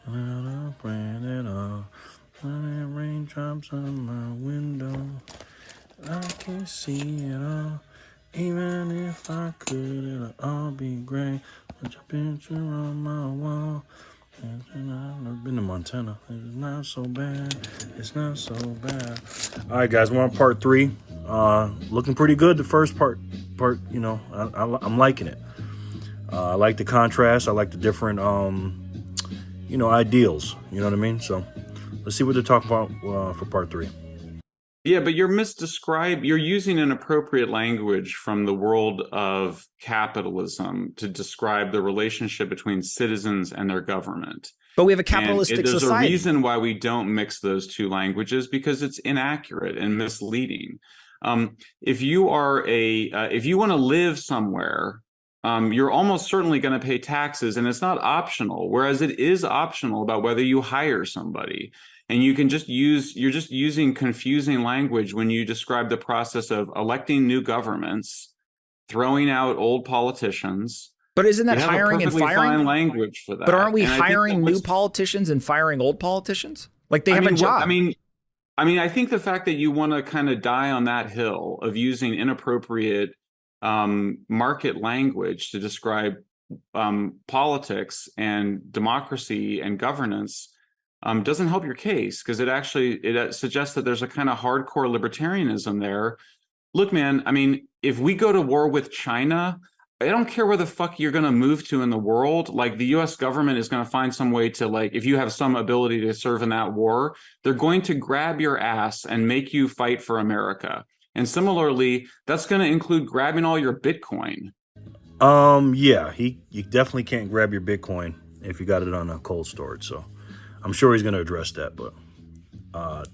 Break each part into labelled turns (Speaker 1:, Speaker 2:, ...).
Speaker 1: When it raindrops on my window, I can see it all. Even if I could, it'll all be great. Put your picture on my wall. I've been to Montana. It's not so bad. It's not so bad. All right, guys, we're on part 3. Looking pretty good. The first part, you know, I'm liking it. I like the contrast. I like the different, you know, ideals. You know what I mean? So let's see what they're talking about for part 3.
Speaker 2: Yeah, but you're using inappropriate language from the world of capitalism to describe the relationship between citizens and their government.
Speaker 3: But we have a capitalistic
Speaker 2: society. There's a reason why we don't mix those two languages, because it's inaccurate and misleading. If you want to live somewhere, you're almost certainly going to pay taxes, and it's not optional, whereas it is optional about whether you hire somebody. And you're just using confusing language when you describe the process of electing new governments, throwing out old politicians.
Speaker 3: But isn't that hiring and firing?
Speaker 2: Fine language for that.
Speaker 3: But aren't we hiring new politicians and firing old politicians? Like they have a job.
Speaker 2: I think the fact that you want to kind of die on that hill of using inappropriate market language to describe politics and democracy and governance doesn't help your case, because it suggests that there's a kind of hardcore libertarianism there. Look, man, I mean, if we go to war with China, I don't care where the fuck you're going to move to in the world. Like, the US government is going to find some way to, like, if you have some ability to serve in that war, they're going to grab your ass and make you fight for America. And similarly, that's going to include grabbing all your Bitcoin.
Speaker 1: Yeah, you definitely can't grab your Bitcoin if you got it on a cold storage. So I'm sure he's going to address that, but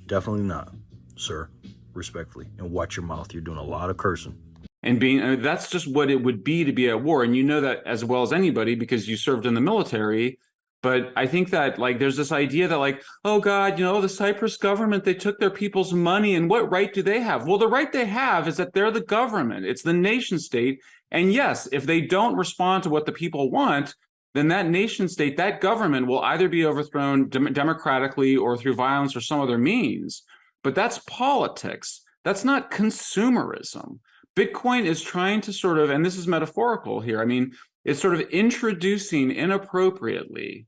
Speaker 1: definitely not, sir. Respectfully, and watch your mouth. You're doing a lot of cursing.
Speaker 2: And that's just what it would be to be at war. And you know that as well as anybody, because you served in the military. But I think that, like, there's this idea that, like, oh God, you know, the Cyprus government, they took their people's money, and what right do they have? Well, the right they have is that they're the government. It's the nation state. And yes, if they don't respond to what the people want, then that nation state, that government will either be overthrown democratically or through violence or some other means. But that's politics. That's not consumerism. Bitcoin is trying to sort of, and this is metaphorical here, I mean, it's sort of introducing inappropriately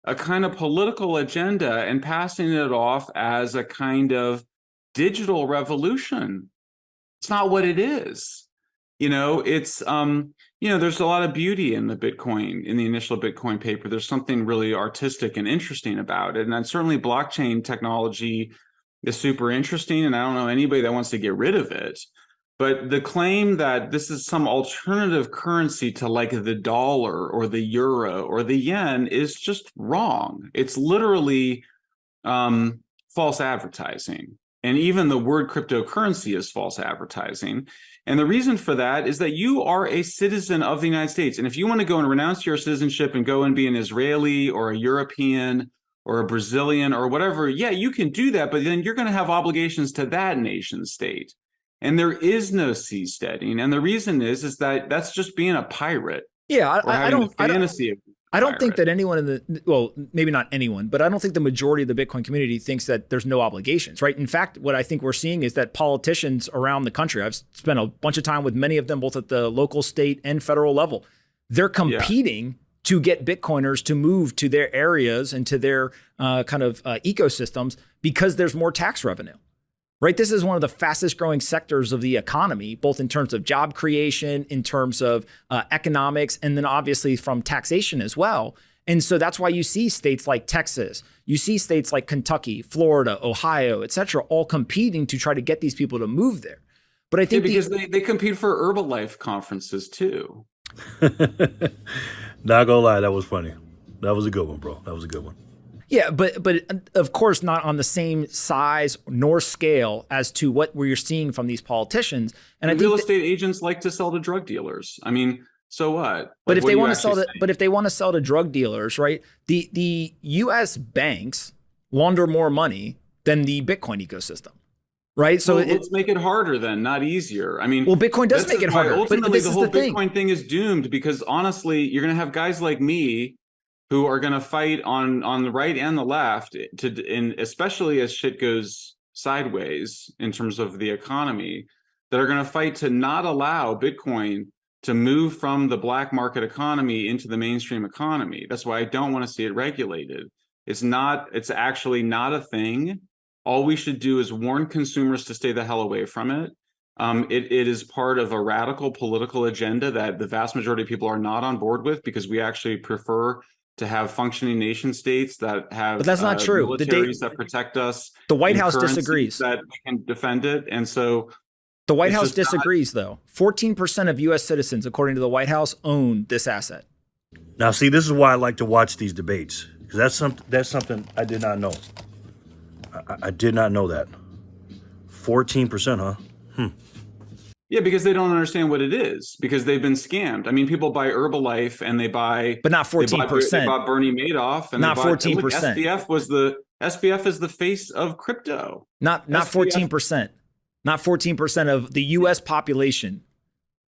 Speaker 2: a kind of political agenda and passing it off as a kind of digital revolution. It's not what it is. You know, it's, you know, there's a lot of beauty in the initial Bitcoin paper. There's something really artistic and interesting about it. And then certainly blockchain technology is super interesting, and I don't know anybody that wants to get rid of it. But the claim that this is some alternative currency to, like, the dollar or the euro or the yen is just wrong. It's literally false advertising. And even the word cryptocurrency is false advertising. And the reason for that is that you are a citizen of the United States. And if you want to go and renounce your citizenship and go and be an Israeli or a European or a Brazilian or whatever, yeah, you can do that, but then you're going to have obligations to that nation state. And there is no seasteading. And the reason is that that's just being a pirate.
Speaker 3: Yeah, I don't think that anyone well, maybe not anyone, but I don't think the majority of the Bitcoin community thinks that there's no obligations, right? In fact, what I think we're seeing is that politicians around the country, I've spent a bunch of time with many of them, both at the local, state, and federal level. They're competing to get Bitcoiners to move to their areas and to their kind of ecosystems because there's more tax revenue. Right. This is one of the fastest growing sectors of the economy, both in terms of job creation, in terms of economics, and then obviously from taxation as well. And so that's why you see states like Texas, you see states like Kentucky, Florida, Ohio, et cetera, all competing to try to get these people to move there. But I think
Speaker 2: because they compete for Herbalife conferences, too.
Speaker 1: Not gonna lie, that was funny. That was a good one, bro. That was a good one.
Speaker 3: Yeah, but of course not on the same size nor scale as to what we're seeing from these politicians. And I think
Speaker 2: real estate agents like to sell to drug dealers. I mean, so what?
Speaker 3: But if they want to sell to drug dealers, right? The U.S. banks launder more money than the Bitcoin ecosystem, right? So
Speaker 2: let's make it harder then, not easier. I mean,
Speaker 3: well, Bitcoin does make it harder.
Speaker 2: Ultimately, the whole Bitcoin thing is doomed because honestly, you're going to have guys like me who are going to fight on the right and the left and especially as shit goes sideways in terms of the economy, that are going to fight to not allow Bitcoin to move from the black market economy into the mainstream economy. That's why I don't want to see it regulated. It's actually not a thing. All we should do is warn consumers to stay the hell away from it. It is part of a radical political agenda that the vast majority of people are not on board with, because we actually prefer to have functioning nation states that have
Speaker 3: but that's not true.
Speaker 2: Militaries that protect us.
Speaker 3: The White House disagrees
Speaker 2: that we can defend it. And so
Speaker 3: the White House disagrees, though. 14% of U.S. citizens, according to the White House, own this asset.
Speaker 1: Now, see, this is why I like to watch these debates, because that's something I did not know. I did not know that. 14%, huh?
Speaker 2: Yeah, because they don't understand what it is, because they've been scammed. I mean, people buy Herbalife and they buy,
Speaker 3: but not 14%.
Speaker 2: They bought Bernie Madoff, and
Speaker 3: not 14%.
Speaker 2: SBF is the face of crypto.
Speaker 3: Not 14%. Not 14% of the U.S. population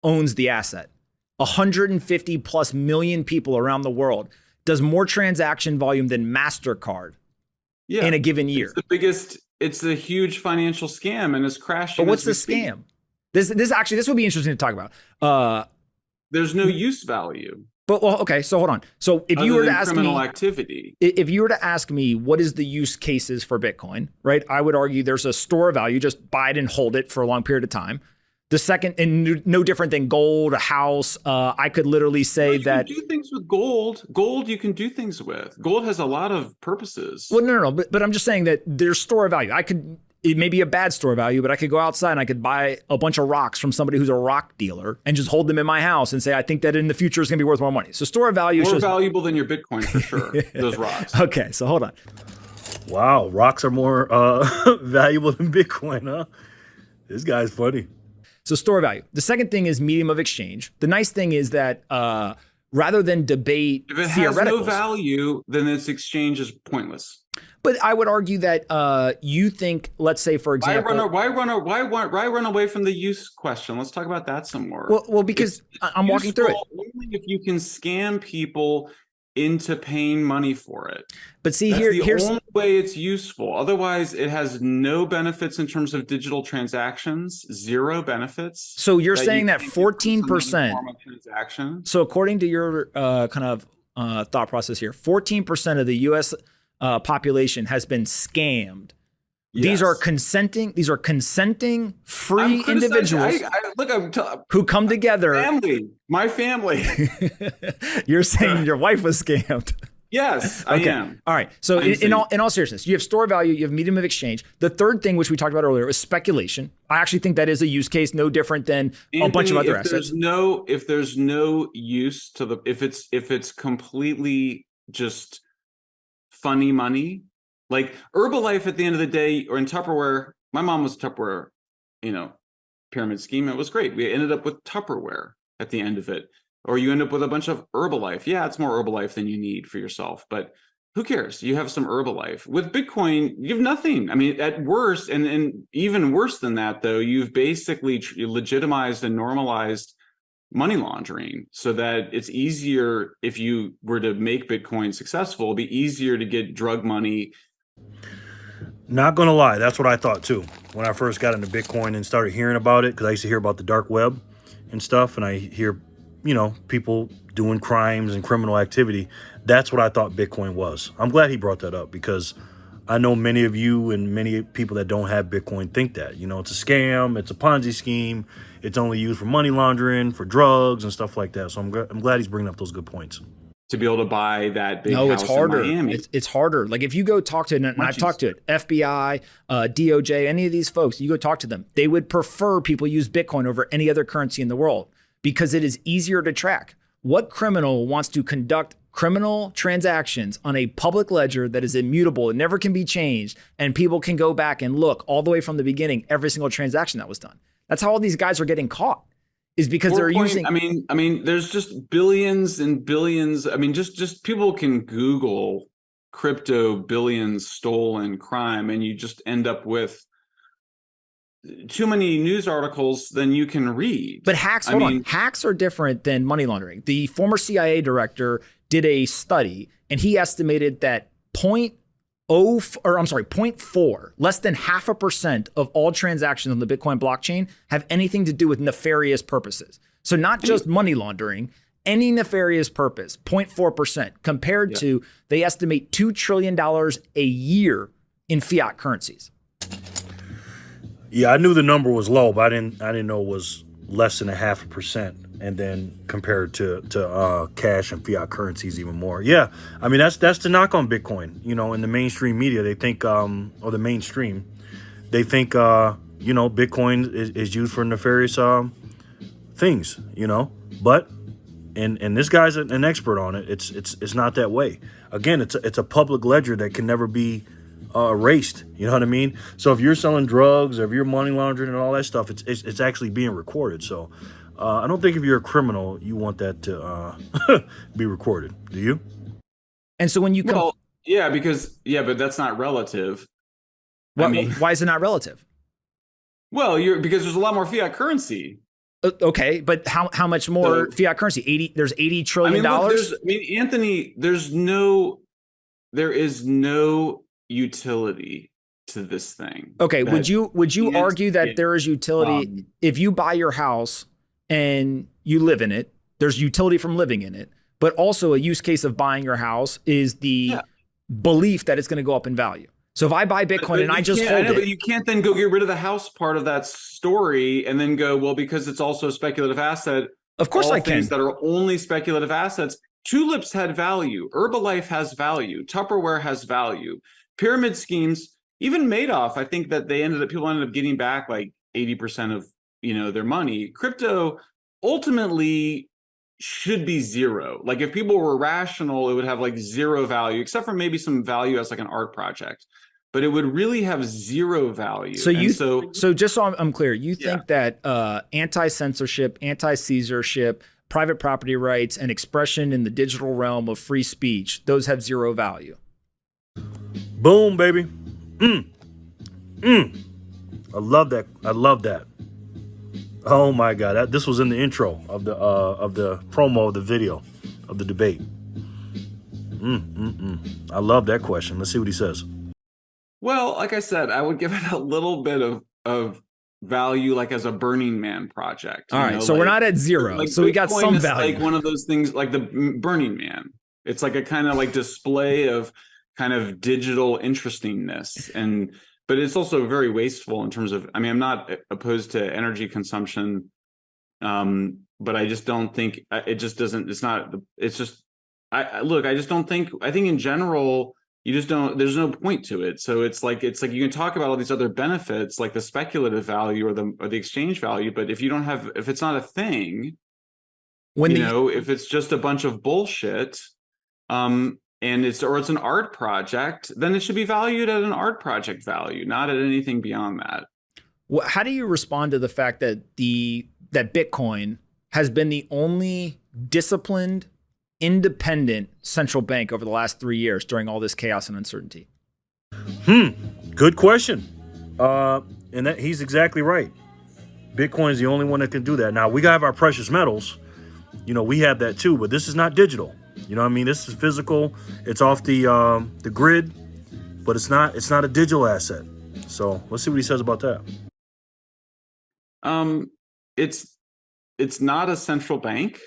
Speaker 3: owns the asset. 150 plus million people around the world does more transaction volume than MasterCard in a given year.
Speaker 2: It's the biggest. It's a huge financial scam, and it's crashing.
Speaker 3: But what's the scam? This would be interesting to talk about.
Speaker 2: There's no use value.
Speaker 3: But okay, so hold on. So if you were to ask
Speaker 2: criminal
Speaker 3: me,
Speaker 2: activity,
Speaker 3: if you were to ask me what is the use cases for Bitcoin, right? I would argue there's a store of value, just buy it and hold it for a long period of time. The second, and no different than gold, a house. I could literally say that
Speaker 2: you can do things with gold. Gold you can do things with. Gold has a lot of purposes.
Speaker 3: Well, no. But I'm just saying that there's store of value. It may be a bad store of value, but I could go outside and I could buy a bunch of rocks from somebody who's a rock dealer and just hold them in my house and say, I think that in the future is going to be worth more money. So store of value
Speaker 2: is more valuable than your Bitcoin for sure. Those rocks.
Speaker 3: Okay, so hold on.
Speaker 1: Wow, rocks are more valuable than Bitcoin, huh? This guy's funny.
Speaker 3: So store of value. The second thing is medium of exchange. The nice thing is that rather than debate
Speaker 2: if it has no value, then its exchange is pointless.
Speaker 3: But I would argue that you think, let's say, for example,
Speaker 2: why run away from the use question? Let's talk about that some more.
Speaker 3: Well, because I'm walking through it.
Speaker 2: Only if you can scam people into paying money for it.
Speaker 3: But see,
Speaker 2: here's the only way it's useful. Otherwise, it has no benefits in terms of digital transactions. Zero benefits.
Speaker 3: So you're saying that 14%. So according to your kind of thought process here, 14% of the U.S. Population has been scammed. Yes. These are consenting free individuals who come together.
Speaker 2: My family.
Speaker 3: You're saying your wife was scammed.
Speaker 2: Yes, I am.
Speaker 3: All right. So in all seriousness, you have store value, you have medium of exchange. The third thing, which we talked about earlier, is speculation. I actually think that is a use case no different than a bunch of other assets.
Speaker 2: If there's no use to if it's completely just funny money, like Herbalife at the end of the day, or in Tupperware. My mom was Tupperware, pyramid scheme. It was great. We ended up with Tupperware at the end of it. Or you end up with a bunch of Herbalife. Yeah, it's more Herbalife than you need for yourself, but who cares? You have some Herbalife. With Bitcoin, you have nothing. I mean, at worst, and even worse than that, though, you've basically legitimized and normalized money laundering, so that it's easier, if you were to make Bitcoin successful, it'd be easier to get drug money.
Speaker 1: Not gonna lie, that's what I thought too when I first got into Bitcoin and started hearing about it, because I used to hear about the dark web and stuff, and I hear people doing crimes and criminal activity. That's what I thought Bitcoin was. I'm glad he brought that up, because I know many of you and many people that don't have Bitcoin think that, it's a scam, it's a Ponzi scheme, it's only used for money laundering, for drugs and stuff like that. So I'm glad he's bringing up those good points.
Speaker 2: To be able to buy that big house
Speaker 3: it's harder.
Speaker 2: In Miami.
Speaker 3: It's harder. Like if you go talk to, and I've talked to it, FBI, DOJ, any of these folks, you go talk to them, they would prefer people use Bitcoin over any other currency in the world, because it is easier to track. What criminal wants to conduct criminal transactions on a public ledger that is immutable and never can be changed, and people can go back and look all the way from the beginning, every single transaction that was done? That's how all these guys are getting caught, is because they're using.
Speaker 2: I mean, there's just billions and billions. I mean, just people can Google crypto billions stolen crime, and you just end up with too many news articles than you can read.
Speaker 3: But hacks are different than money laundering. The former CIA director did a study and he estimated that 0.4, less than 0.5% of all transactions on the Bitcoin blockchain have anything to do with nefarious purposes. So not just money laundering, any nefarious purpose, 0.4%, compared to, they estimate $2 trillion a year in fiat currencies.
Speaker 1: Yeah, I knew the number was low, but I didn't know it was less than 0.5%, and then compared to cash and fiat currencies even more. Yeah, I mean that's the knock on Bitcoin. You know, in the mainstream media, they think, or the mainstream, they think Bitcoin is used for nefarious things. You know, but and this guy's an expert on it. It's not that way. Again, it's a public ledger that can never be erased. You know what I mean? So if you're selling drugs or if you're money laundering and all that stuff, it's actually being recorded. So I don't think if you're a criminal, you want that to be recorded. Do you?
Speaker 3: And so when you
Speaker 2: but that's not relative.
Speaker 3: Why is it not relative?
Speaker 2: Well, because there's a lot more fiat currency.
Speaker 3: Okay, but how much more fiat currency? There's $80 trillion.
Speaker 2: Anthony, there is no utility to this thing.
Speaker 3: Okay, would you argue that there is utility if you buy your house and you live in it? There's utility from living in it, but also a use case of buying your house is the belief that it's going to go up in value. So if I buy Bitcoin and I just hold it,
Speaker 2: but you can't then go get rid of the house part of that story and then go, well, because it's also a speculative asset.
Speaker 3: Of course, I can.
Speaker 2: Things that are only speculative assets. Tulips had value. Herbalife has value. Tupperware has value. Pyramid schemes, even Madoff, I think that people ended up getting back like 80% of their money. Crypto ultimately should be zero. Like if people were rational, it would have like zero value, except for maybe some value as like an art project. But it would really have zero value.
Speaker 3: So just so I'm clear, you think that anti-censorship, anti-censorship, private property rights, and expression in the digital realm of free speech, those have zero value?
Speaker 1: Boom, baby. I love that. Oh my God, this was in the intro of the promo of the video of the debate. I love that question. Let's see what he says.
Speaker 2: Well, like I said, I would give it a little bit of value, like as a Burning Man project.
Speaker 3: All right, so we're not at zero. So we got some value.
Speaker 2: Like one of those things, like the Burning Man. It's like a kind of like display of kind of digital interestingness, but it's also very wasteful in terms of. I mean, I'm not opposed to energy consumption, but I just don't think it just doesn't. It's not. It's just. I just don't think. I think in general. You just don't. There's no point to it. So it's like you can talk about all these other benefits, like the speculative value or the exchange value, but if it's not a thing, if it's just a bunch of bullshit, and it's an art project, then it should be valued at an art project value, not at anything beyond that.
Speaker 3: Well, how do you respond to the fact that that Bitcoin has been the only disciplined, independent central bank over the last 3 years during all this chaos and uncertainty?
Speaker 1: Good question. And that he's exactly right. Bitcoin is the only one that can do that. Now we have our precious metals. We have that too, but this is not digital. You know what I mean? This is physical. It's off the grid, but it's not a digital asset. So let's see what he says about that.
Speaker 2: It's not a central bank.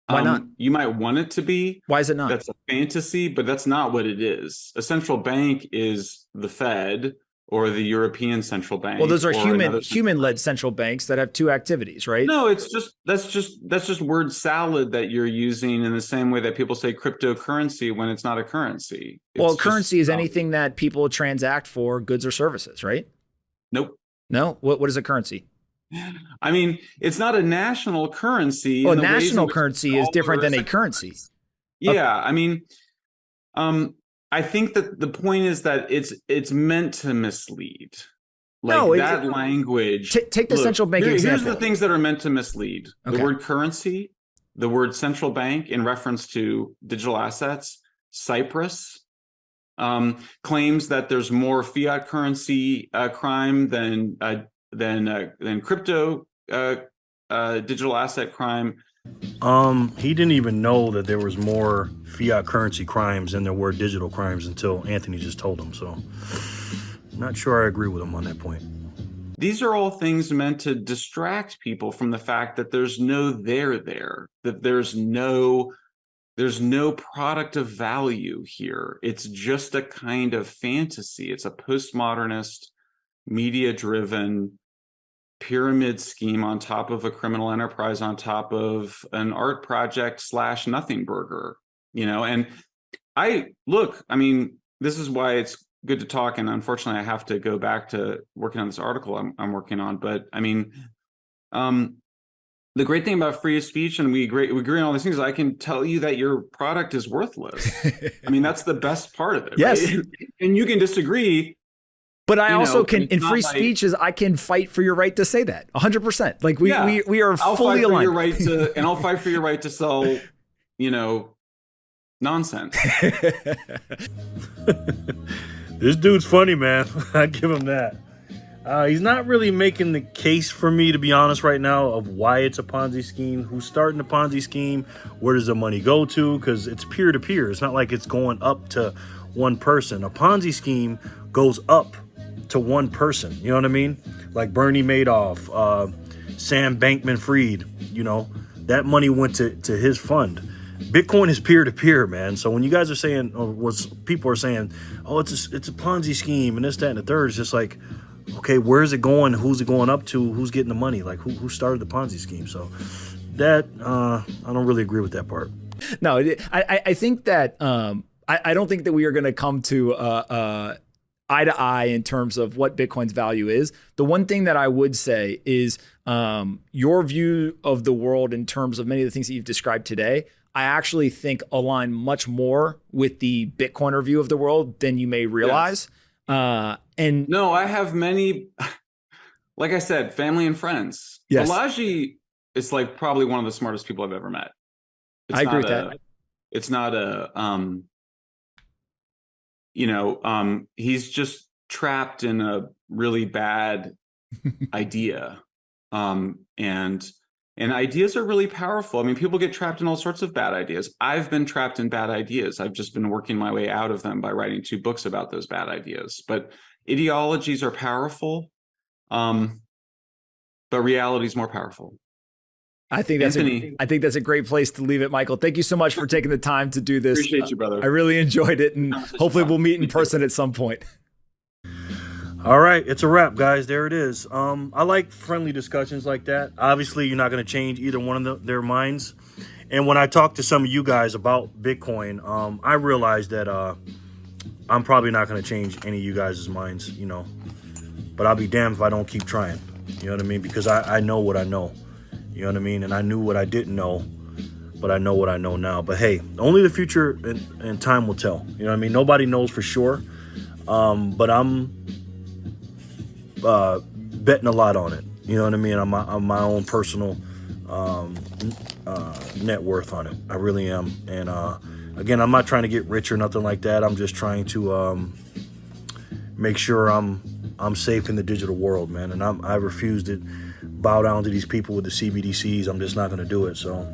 Speaker 3: Why not?
Speaker 2: You might want it to be.
Speaker 3: Why is it not?
Speaker 2: That's a fantasy, but that's not what it is. A central bank is the Fed or the European Central Bank.
Speaker 3: Well, those are human-led central banks that have two activities, right?
Speaker 2: No, that's just word salad that you're using in the same way that people say cryptocurrency when it's not a currency.
Speaker 3: Currency is anything that people transact for goods or services, right?
Speaker 2: Nope.
Speaker 3: No? What is a currency?
Speaker 2: I mean, it's not a national currency.
Speaker 3: Well, national currency is different than a currency.
Speaker 2: Yeah, I mean, I think that the point is that it's meant to mislead. Language.
Speaker 3: Take the central bank example.
Speaker 2: Here's the things that are meant to mislead:
Speaker 3: okay.
Speaker 2: The word currency, the word central bank in reference to digital assets, Cyprus. Claims that there's more fiat currency crime than crypto digital asset crime.
Speaker 1: He didn't even know that there was more fiat currency crimes than there were digital crimes until Anthony just told him. So, not sure I agree with him on that point.
Speaker 2: These are all things meant to distract people from the fact that there's no there there, that there's no product of value here. It's just a kind of fantasy. It's a postmodernist, media-driven pyramid scheme on top of a criminal enterprise, on top of an art project / nothing burger, and I mean, this is why it's good to talk. And unfortunately, I have to go back to working on this article I'm working on. But I mean, the great thing about free speech, and we agree on all these things, is I can tell you that your product is worthless. I mean, that's the best part of it.
Speaker 3: Yes.
Speaker 2: Right? And you can disagree.
Speaker 3: But I also can, in free speech, I can fight for your right to say that 100%. Like we are fully aligned.
Speaker 2: I'll fight for your right to sell, nonsense.
Speaker 1: This dude's funny, man. I give him that. He's not really making the case for me, to be honest, right now, of why it's a Ponzi scheme, who's starting the Ponzi scheme, where does the money go to, because it's peer-to-peer. It's not like it's going up to one person. A Ponzi scheme goes up to one person, you know what I mean? Like Bernie Madoff, Sam Bankman-Fried, that money went to his fund. Bitcoin is peer-to-peer, man. So when you guys are saying, or what people are saying, oh, it's a Ponzi scheme and this, that, and the third, it's just like, okay, where is it going? Who's it going up to? Who's getting the money? Like who started the Ponzi scheme? So that I don't really agree with that part.
Speaker 3: No, I think that I don't think that we are going to come to eye to eye in terms of what Bitcoin's value is. The one thing that I would say is your view of the world in terms of many of the things that you've described today, I actually think align much more with the Bitcoiner view of the world than you may realize. Yes. And
Speaker 2: no, I have many, like I said, family and friends.
Speaker 3: Yes.
Speaker 2: Balaji is like probably one of the smartest people I've ever met.
Speaker 3: I agree with that.
Speaker 2: It's not he's just trapped in a really bad idea. And ideas are really powerful. I mean, people get trapped in all sorts of bad ideas. I've been trapped in bad ideas. I've just been working my way out of them by writing 2 books about those bad ideas. But ideologies are powerful, but reality is more powerful.
Speaker 3: I think that's a great place to leave it, Michael. Thank you so much for taking the time to do this.
Speaker 2: Appreciate you, brother.
Speaker 3: I really enjoyed it, and hopefully we'll meet in person at some point.
Speaker 1: All right, it's a wrap, guys. There it is. I like friendly discussions like that. Obviously, you're not going to change either one of their minds. And when I talk to some of you guys about Bitcoin, I realized that I'm probably not going to change any of you guys' minds, But I'll be damned if I don't keep trying. You know what I mean? Because I know what I know. You know what I mean? And I knew what I didn't know, but I know what I know now. But hey, only the future and time will tell. You know what I mean? Nobody knows for sure. But I'm betting a lot on it. You know what I mean? On my own personal net worth on it. I really am. And again, I'm not trying to get rich or nothing like that. I'm just trying to make sure I'm safe in the digital world, man. And I refuse to bow down to these people with the CBDCs. I'm just not going to do it. So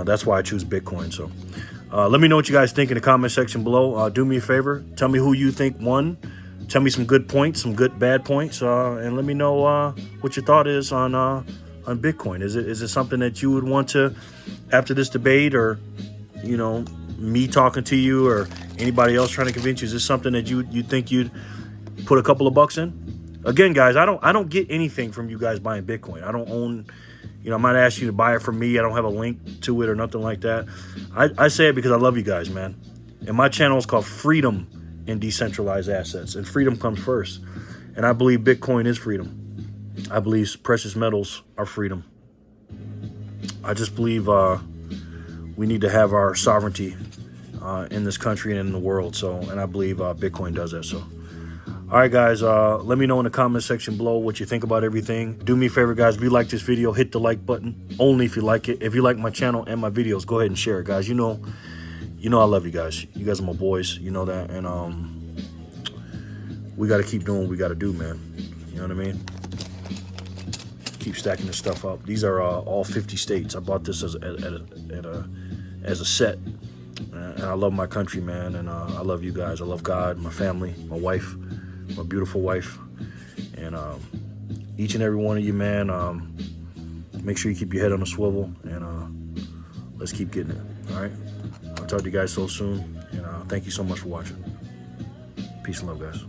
Speaker 1: that's why I choose Bitcoin. So let me know what you guys think in the comment section below. Do me a favor. Tell me who you think won. Tell me some good points, some good bad points, and let me know what your thought is on Bitcoin. Is it something that you would want to, after this debate, or me talking to you or anybody else trying to convince you? Is this something that you think you'd put a couple of bucks in? Again, guys, I don't get anything from you guys buying Bitcoin. I don't own. I might ask you to buy it from me. I don't have a link to it or nothing like that. I say it because I love you guys, man. And my channel is called Freedom in Decentralized Assets, and freedom comes first. And I believe Bitcoin is freedom. I believe precious metals are freedom. I just believe we need to have our sovereignty in this country and in the world. And I believe Bitcoin does that. So, all right, guys, let me know in the comment section below what you think about everything. Do me a favor, guys. If you like this video, hit the like button. Only if you like it. If you like my channel and my videos, go ahead and share it, guys. You know I love you guys. You guys are my boys. You know that. And we got to keep doing what we got to do, man. You know what I mean? keep stacking this stuff up. These are all 50 states. I bought this as a set. And I love my country, man, and I love you guys. I love God, my family, my wife, my beautiful wife, and each and every one of you, man. Make sure you keep your head on a swivel, and let's keep getting it. All right. I'll talk to you guys so soon, and thank you so much for watching. Peace and love, guys.